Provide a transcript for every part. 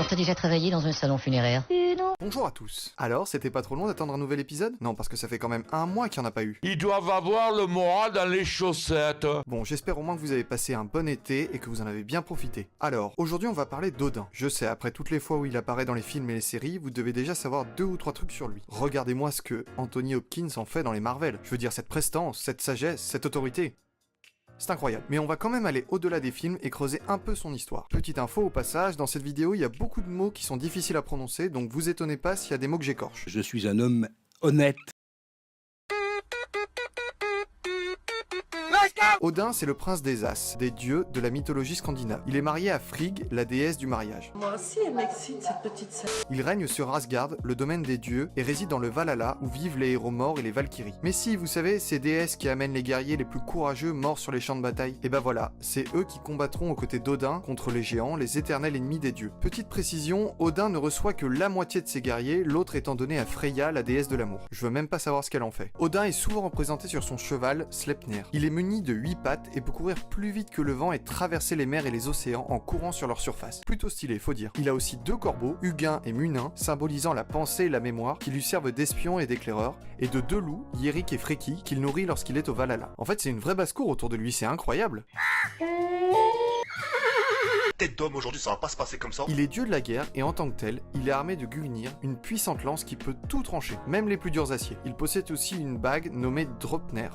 Alors t'as déjà travaillé dans un salon funéraire? Bonjour à tous. Alors, c'était pas trop long d'attendre un nouvel épisode? Non, parce que ça fait quand même un mois qu'il n'y en a pas eu. Ils doivent avoir le moral dans les chaussettes. Bon, j'espère au moins que vous avez passé un bon été et que vous en avez bien profité. Alors, aujourd'hui on va parler d'Odin. Je sais, après toutes les fois où il apparaît dans les films et les séries, vous devez déjà savoir 2 ou 3 trucs sur lui. Regardez-moi ce que Anthony Hopkins en fait dans les Marvel. Je veux dire, cette prestance, cette sagesse, cette autorité. C'est incroyable, mais on va quand même aller au-delà des films et creuser un peu son histoire. Petite info au passage, dans cette vidéo il y a beaucoup de mots qui sont difficiles à prononcer, donc vous étonnez pas s'il y a des mots que j'écorche. Je suis un homme honnête. Odin, c'est le prince des As, des dieux de la mythologie scandinave. Il est marié à Frigg, la déesse du mariage. Moi aussi, elle m'excite, cette petite sœur. Il règne sur Asgard, le domaine des dieux, et réside dans le Valhalla, où vivent les héros morts et les Valkyries. Mais si, vous savez, ces déesses qui amènent les guerriers les plus courageux morts sur les champs de bataille, et ben voilà, c'est eux qui combattront aux côtés d'Odin contre les géants, les éternels ennemis des dieux. Petite précision, Odin ne reçoit que la moitié de ses guerriers, l'autre étant donné à Freya, la déesse de l'amour. Je veux même pas savoir ce qu'elle en fait. Odin est souvent représenté sur son cheval, Sleipnir. Il est muni de 8 pattes et peut courir plus vite que le vent et traverser les mers et les océans en courant sur leur surface. Plutôt stylé, faut dire. Il a aussi 2 corbeaux, Hugin et Munin, symbolisant la pensée et la mémoire, qui lui servent d'espions et d'éclaireurs, et de 2 loups, Yérik et Freki, qu'il nourrit lorsqu'il est au Valhalla. En fait, c'est une vraie basse-cour autour de lui, c'est incroyable. Tête d'homme, aujourd'hui ça va pas se passer comme ça. Il est dieu de la guerre et en tant que tel, il est armé de Gungnir, une puissante lance qui peut tout trancher, même les plus durs aciers. Il possède aussi une bague nommée Draupner.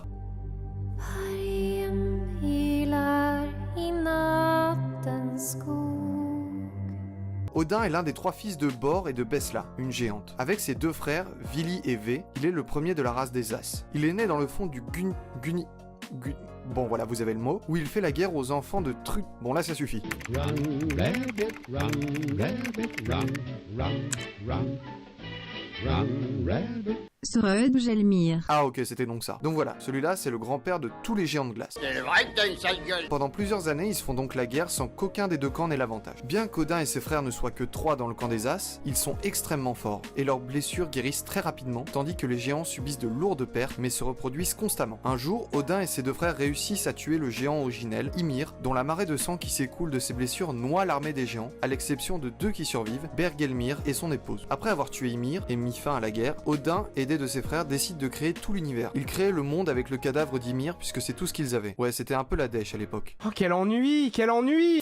Odin est l'un des 3 fils de Bor et de Besla, une géante. Avec ses 2 frères, Vili et Ve, il est le premier de la race des As. Il est né dans le fond du bon voilà, vous avez le mot, où il fait la guerre aux enfants de Trut. Bon là ça suffit. Run, rabbit, run, rabbit. Gelmir. Ah ok, c'était donc ça. Donc voilà, celui-là c'est le grand-père de tous les géants de glace. C'est vrai que t'as une sale gueule. Pendant plusieurs années, ils se font donc la guerre sans qu'aucun des 2 camps n'ait l'avantage. Bien qu'Odin et ses frères ne soient que 3 dans le camp des As, ils sont extrêmement forts, et leurs blessures guérissent très rapidement, tandis que les géants subissent de lourdes pertes, mais se reproduisent constamment. Un jour, Odin et ses 2 frères réussissent à tuer le géant originel, Ymir, dont la marée de sang qui s'écoule de ses blessures noie l'armée des géants, à l'exception de 2 qui survivent, Bergelmir et son épouse. Après avoir tué Ymir et mis fin à la guerre, Odin, aidé de ses frères, décide de créer tout l'univers. Il crée le monde avec le cadavre d'Ymir puisque c'est tout ce qu'ils avaient. Ouais, c'était un peu la dèche à l'époque. Oh quel ennui,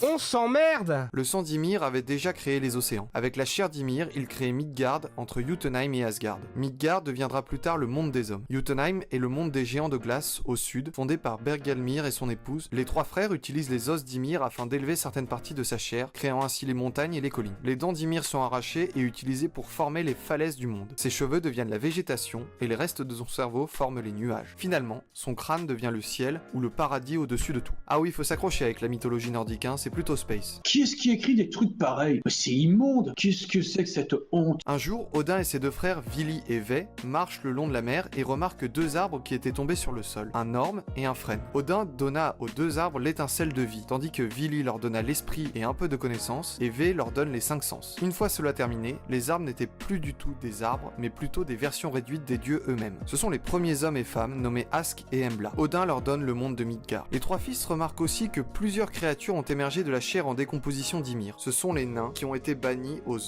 on s'emmerde. Le sang d'Ymir avait déjà créé les océans. Avec la chair d'Ymir, il crée Midgard entre Jotunheim et Asgard. Midgard deviendra plus tard le monde des hommes. Jotunheim est le monde des géants de glace au sud, fondé par Bergelmir et son épouse. Les 3 frères utilisent les os d'Ymir afin d'élever certaines parties de sa chair, créant ainsi les montagnes et les collines. Les dents d'Ymir sont arrachées et utilisées pour former les falaises du monde. Ses cheveux deviennent la végétation et les restes de son cerveau forment les nuages. Finalement, son crâne devient le ciel ou le paradis au-dessus de tout. Ah oui, il faut s'accrocher avec la mythologie nordique, hein, c'est plutôt space. Qui est-ce qui écrit des trucs pareils? C'est immonde. Qu'est-ce que c'est que cette honte? Un jour, Odin et ses 2 frères, Vili et Ve, marchent le long de la mer et remarquent 2 arbres qui étaient tombés sur le sol, un orme et un frêne. Odin donna aux 2 arbres l'étincelle de vie, tandis que Vili leur donna l'esprit et un peu de connaissance, et Ve leur donne les 5 sens. Une fois cela terminé, les arbres n'étaient plus du tout des arbres, mais plutôt des versions réduites des dieux eux-mêmes. Ce sont les premiers hommes et femmes nommés Ask et Embla. Odin leur donne le monde de Midgard. Les 3 fils remarquent aussi que plusieurs créatures ont émergé de la chair en décomposition d'Ymir. Ce sont les nains qui ont été bannis aux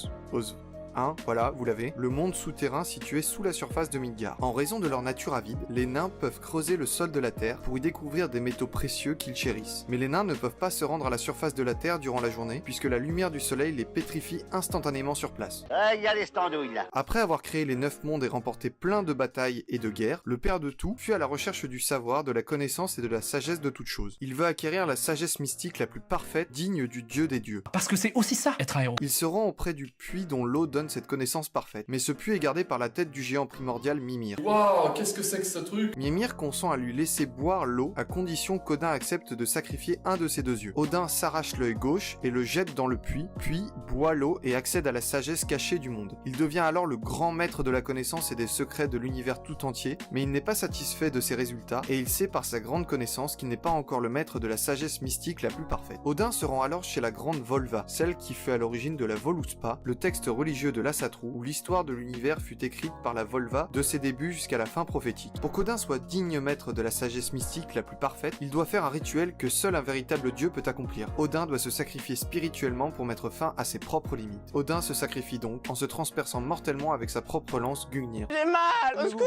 voilà, vous l'avez, le monde souterrain situé sous la surface de Midgard. En raison de leur nature avide, les nains peuvent creuser le sol de la terre pour y découvrir des métaux précieux qu'ils chérissent. Mais les nains ne peuvent pas se rendre à la surface de la terre durant la journée, puisque la lumière du soleil les pétrifie instantanément sur place. Il y a les standouilles là. Après avoir créé les 9 mondes et remporté plein de batailles et de guerres, le père de tout fut à la recherche du savoir, de la connaissance et de la sagesse de toute chose. Il veut acquérir la sagesse mystique la plus parfaite, digne du dieu des dieux. Parce que c'est aussi ça, être un héros. Il se rend auprès du puits dont l'eau donne cette connaissance parfaite. Mais ce puits est gardé par la tête du géant primordial Mimir. Waouh, qu'est-ce que c'est que ce truc? Mimir consent à lui laisser boire l'eau à condition qu'Odin accepte de sacrifier un de ses 2 yeux. Odin s'arrache l'œil gauche et le jette dans le puits, puis boit l'eau et accède à la sagesse cachée du monde. Il devient alors le grand maître de la connaissance et des secrets de l'univers tout entier, mais il n'est pas satisfait de ses résultats et il sait par sa grande connaissance qu'il n'est pas encore le maître de la sagesse mystique la plus parfaite. Odin se rend alors chez la grande Volva, celle qui fut à l'origine de la Voluspa, le texte religieux dieu de l'Asatru, où l'histoire de l'univers fut écrite par la Volva de ses débuts jusqu'à la fin prophétique. Pour qu'Odin soit digne maître de la sagesse mystique la plus parfaite, il doit faire un rituel que seul un véritable dieu peut accomplir. Odin doit se sacrifier spirituellement pour mettre fin à ses propres limites. Odin se sacrifie donc en se transperçant mortellement avec sa propre lance Gungnir. J'ai mal, au secours!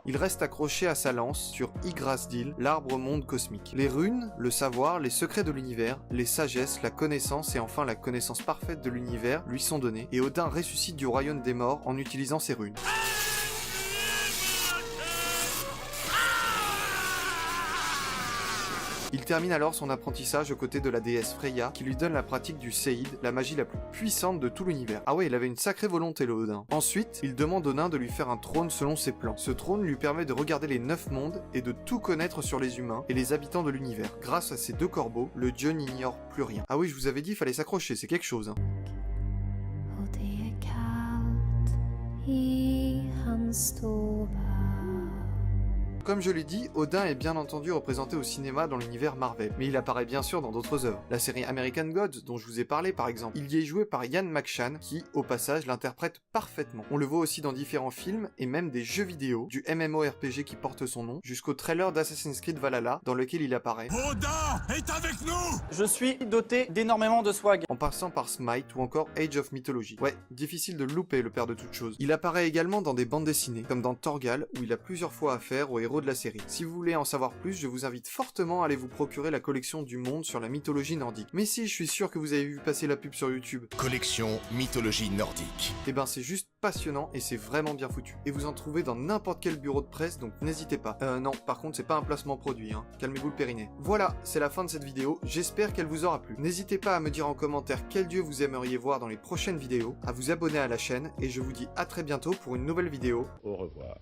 Il reste accroché à sa lance sur Yggdrasil, l'arbre monde cosmique. Les runes, le savoir, les secrets de l'univers, les sagesses, la connaissance et enfin la connaissance parfaite de l'univers lui sont donnés, et Odin ressuscite du royaume des morts en utilisant ces runes. Il termine alors son apprentissage aux côtés de la déesse Freya, qui lui donne la pratique du Seid, la magie la plus puissante de tout l'univers. Ah ouais, il avait une sacrée volonté le Odin. Ensuite, il demande au nain de lui faire un trône selon ses plans. Ce trône lui permet de regarder les 9 mondes et de tout connaître sur les humains et les habitants de l'univers. Grâce à ces 2 corbeaux, le dieu n'ignore plus rien. Ah oui, je vous avais dit, il fallait s'accrocher, c'est quelque chose. Comme je l'ai dit, Odin est bien entendu représenté au cinéma dans l'univers Marvel, mais il apparaît bien sûr dans d'autres œuvres. La série American Gods, dont je vous ai parlé par exemple, il y est joué par Ian McShane, qui, au passage, l'interprète parfaitement. On le voit aussi dans différents films, et même des jeux vidéo, du MMORPG qui porte son nom, jusqu'au trailer d'Assassin's Creed Valhalla, dans lequel il apparaît. Odin est avec nous! Je suis doté d'énormément de swag. En passant par Smite ou encore Age of Mythology. Ouais, difficile de le louper, le père de toutes choses. Il apparaît également dans des bandes dessinées, comme dans Torgal, où il a plusieurs fois affaire aux héros de la série. Si vous voulez en savoir plus, je vous invite fortement à aller vous procurer la collection du Monde sur la mythologie nordique. Mais si, je suis sûr que vous avez vu passer la pub sur YouTube. Collection mythologie nordique. Et ben c'est juste passionnant et c'est vraiment bien foutu. Et vous en trouvez dans n'importe quel bureau de presse, donc n'hésitez pas. Non, par contre c'est pas un placement produit, hein. Calmez-vous le périnée. Voilà, c'est la fin de cette vidéo, j'espère qu'elle vous aura plu. N'hésitez pas à me dire en commentaire quel dieu vous aimeriez voir dans les prochaines vidéos, à vous abonner à la chaîne, et je vous dis à très bientôt pour une nouvelle vidéo. Au revoir.